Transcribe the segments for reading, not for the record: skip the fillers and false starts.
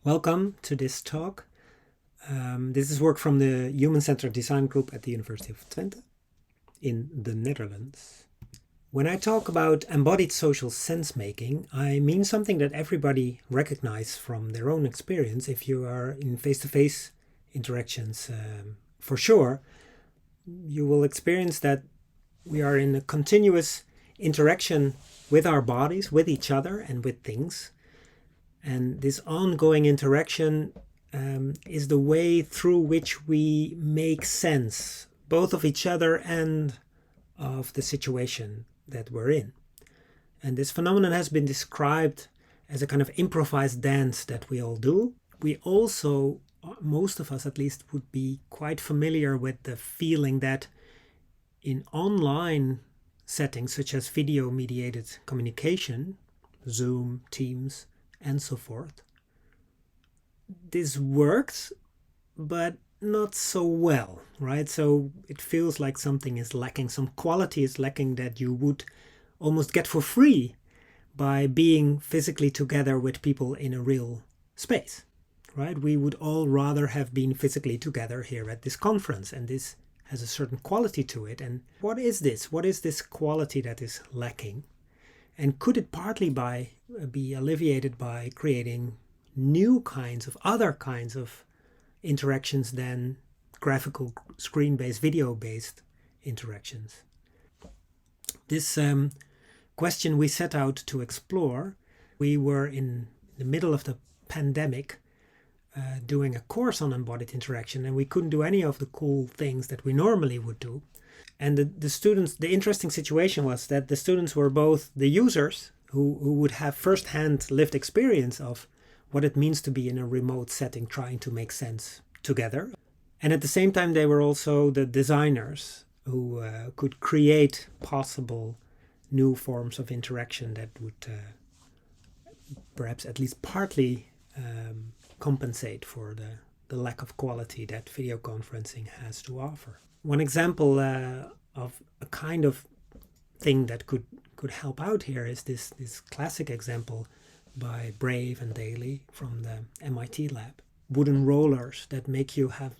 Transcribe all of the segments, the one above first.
Welcome to this talk. This is work from the Human-Centered Design Group at the University of Twente in the Netherlands. When I talk about embodied social sense-making, I mean something that everybody recognizes from their own experience. If you are in face-to-face interactions, for sure, you will experience that we are in a continuous interaction with our bodies, with each other, and with things. And this ongoing interaction is the way through which we make sense, both of each other and of the situation that we're in. And this phenomenon has been described as a kind of improvised dance that we all do. We also, most of us at least, would be quite familiar with the feeling that in online settings such as video-mediated communication, Zoom, Teams, and so forth, this works, but not so well, right? So it feels like something is lacking, some quality is lacking that you would almost get for free by being physically together with people in a real space, right? We would all rather have been physically together here at this conference, and this has a certain quality to it. And what is this? What is this quality that is lacking? And could it partly be alleviated by creating other kinds of interactions than graphical, screen-based, video-based interactions? This question we set out to explore. We were in the middle of the pandemic doing a course on embodied interaction, and we couldn't do any of the cool things that we normally would do. And the students, the interesting situation was that the students were both the users who would have first-hand lived experience of what it means to be in a remote setting trying to make sense together. And at the same time, they were also the designers who could create possible new forms of interaction that would perhaps at least partly compensate for the lack of quality that video conferencing has to offer. One example of a kind of thing that could help out here is this classic example by Brave and Daly from the MIT lab. Wooden rollers that make you have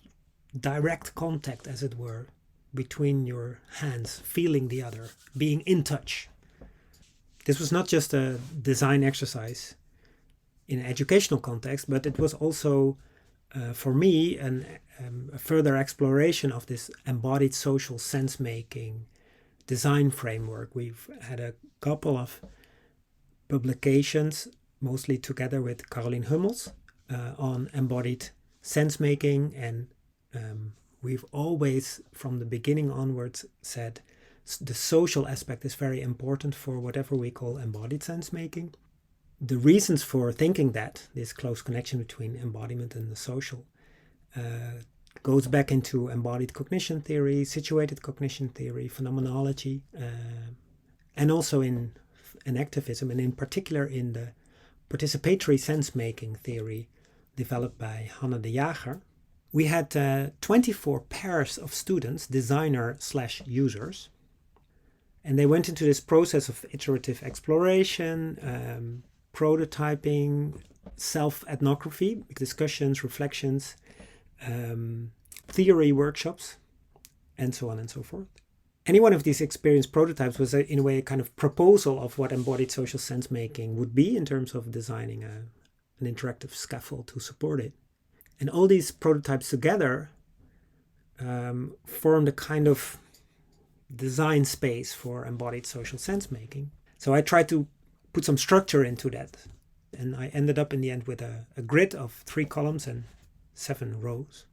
direct contact, as it were, between your hands, feeling the other, being in touch. This was not just a design exercise in an educational context, but it was also, for me, a further exploration of this embodied social sense-making design framework. We've had a couple of publications, mostly together with Caroline Hummels, on embodied sense-making, and we've always, from the beginning onwards, said the social aspect is very important for whatever we call embodied sense-making. The reasons for thinking that, this close connection between embodiment and the social, goes back into embodied cognition theory, situated cognition theory, phenomenology, and also in activism, and in particular in the participatory sense-making theory developed by Hanne de Jager. We had 24 pairs of students, designer/users, and they went into this process of iterative exploration, prototyping, self-ethnography, discussions, reflections, theory workshops, and so on and so forth. Any one of these experience prototypes was, in a way, a kind of proposal of what embodied social sense-making would be in terms of designing an interactive scaffold to support it. And all these prototypes together formed a kind of design space for embodied social sense-making. So I tried to put some structure into that, and I ended up in the end with a grid of 3 columns and 7 rows.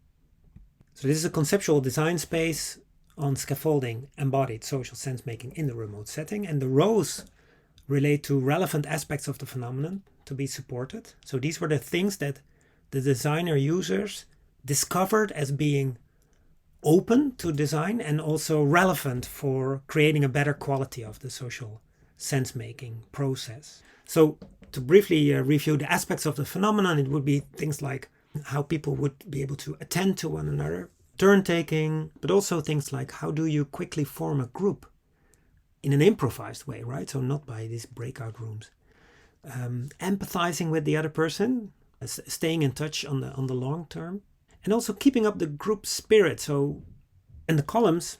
So this is a conceptual design space on scaffolding embodied social sense-making in the remote setting, and the rows relate to relevant aspects of the phenomenon to be supported. So these were the things that the designer users discovered as being open to design and also relevant for creating a better quality of the social sense-making process. So to briefly review the aspects of the phenomenon, it would be things like how people would be able to attend to one another, turn-taking, but also things like how do you quickly form a group in an improvised way, right? So not by these breakout rooms. Empathizing with the other person, staying in touch on the long term, and also keeping up the group spirit. So, and the columns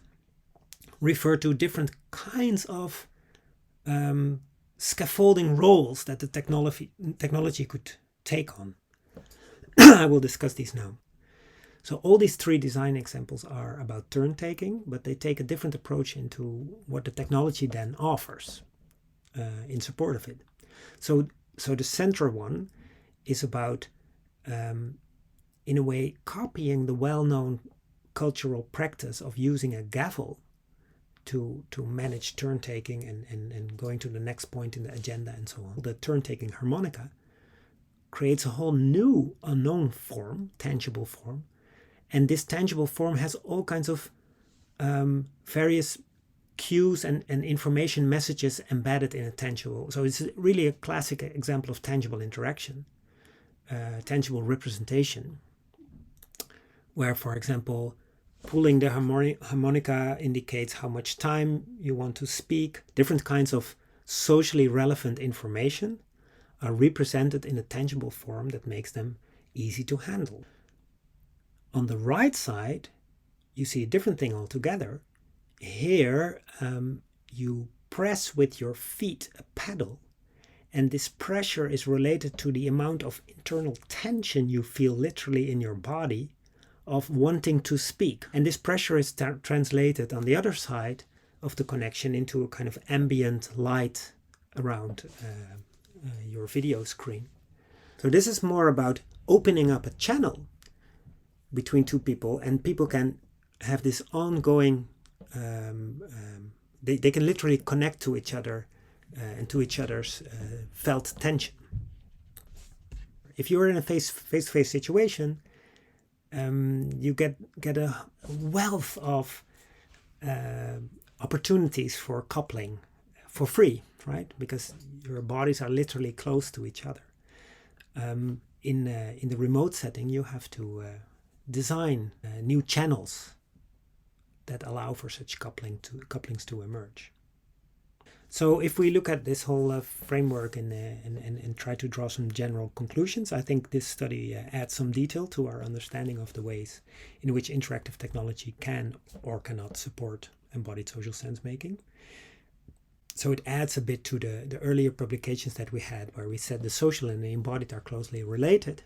refer to different kinds of scaffolding roles that the technology could take on. I will discuss these now. So all these three design examples are about turn taking, but they take a different approach into what the technology then offers in support of it. So the central one is about, in a way, copying the well-known cultural practice of using a gavel to manage turn taking and going to the next point in the agenda and so on. The turn taking harmonica creates a whole new unknown form, tangible form. And this tangible form has all kinds of various cues and information messages embedded in a tangible. So it's really a classic example of tangible interaction, tangible representation, where, for example, pulling the harmonica indicates how much time you want to speak. Different kinds of socially relevant information are represented in a tangible form that makes them easy to handle. On the right side, you see a different thing altogether. Here, you press with your feet a pedal, and this pressure is related to the amount of internal tension you feel literally in your body of wanting to speak. And this pressure is translated on the other side of the connection into a kind of ambient light around your video screen. So this is more about opening up a channel between two people, and people can have this ongoing, they can literally connect to each other and to each other's felt tension. If you're in a face-to-face situation, you get a wealth of opportunities for coupling for free, right? Because your bodies are literally close to each other. In the remote setting, you have to design new channels that allow for such couplings to emerge. So if we look at this whole framework and try to draw some general conclusions, I think this study adds some detail to our understanding of the ways in which interactive technology can or cannot support embodied social sense making. So it adds a bit to the earlier publications that we had, where we said the social and the embodied are closely related.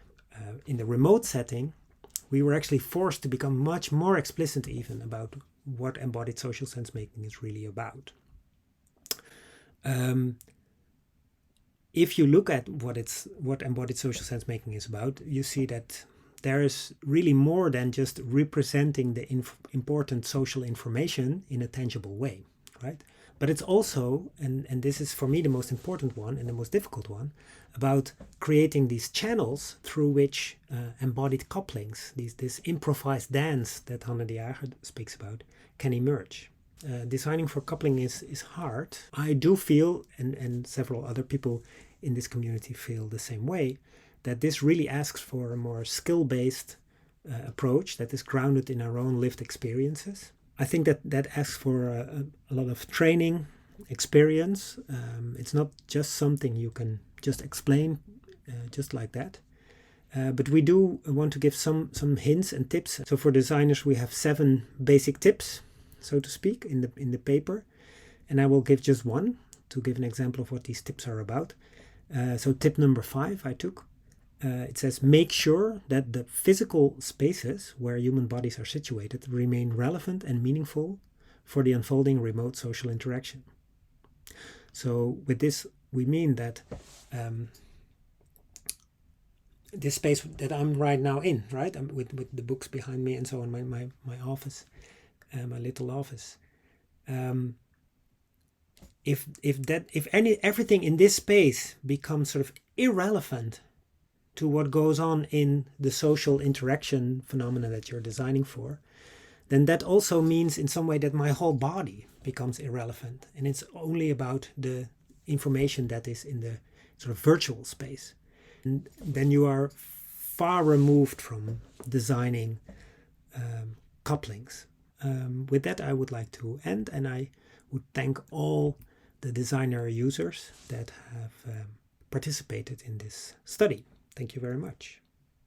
In the remote setting, we were actually forced to become much more explicit even about what embodied social sense making is really about. If you look at what embodied social sense making is about, you see that there is really more than just representing the important social information in a tangible way, right? But it's also, and this is for me the most important one and the most difficult one, about creating these channels through which embodied couplings, this improvised dance that Hanne de Jager speaks about, can emerge. Designing for coupling is hard. I do feel, and several other people in this community feel the same way, that this really asks for a more skill-based approach that is grounded in our own lived experiences. I think that asks for a lot of training, experience. It's not just something you can just explain just like that. But we do want to give some hints and tips. So for designers, we have 7 basic tips, so to speak, in the paper. And I will give just one to give an example of what these tips are about. So tip number 5 I took. It says, make sure that the physical spaces where human bodies are situated remain relevant and meaningful for the unfolding remote social interaction. So with this, we mean that this space that I'm right now in, right, with the books behind me and so on, my office, my little office. If everything in this space becomes sort of irrelevant to what goes on in the social interaction phenomena that you're designing for, then that also means in some way that my whole body becomes irrelevant. And it's only about the information that is in the sort of virtual space. And then you are far removed from designing couplings. With that, I would like to end, and I would thank all the designer users that have participated in this study. Thank you very much.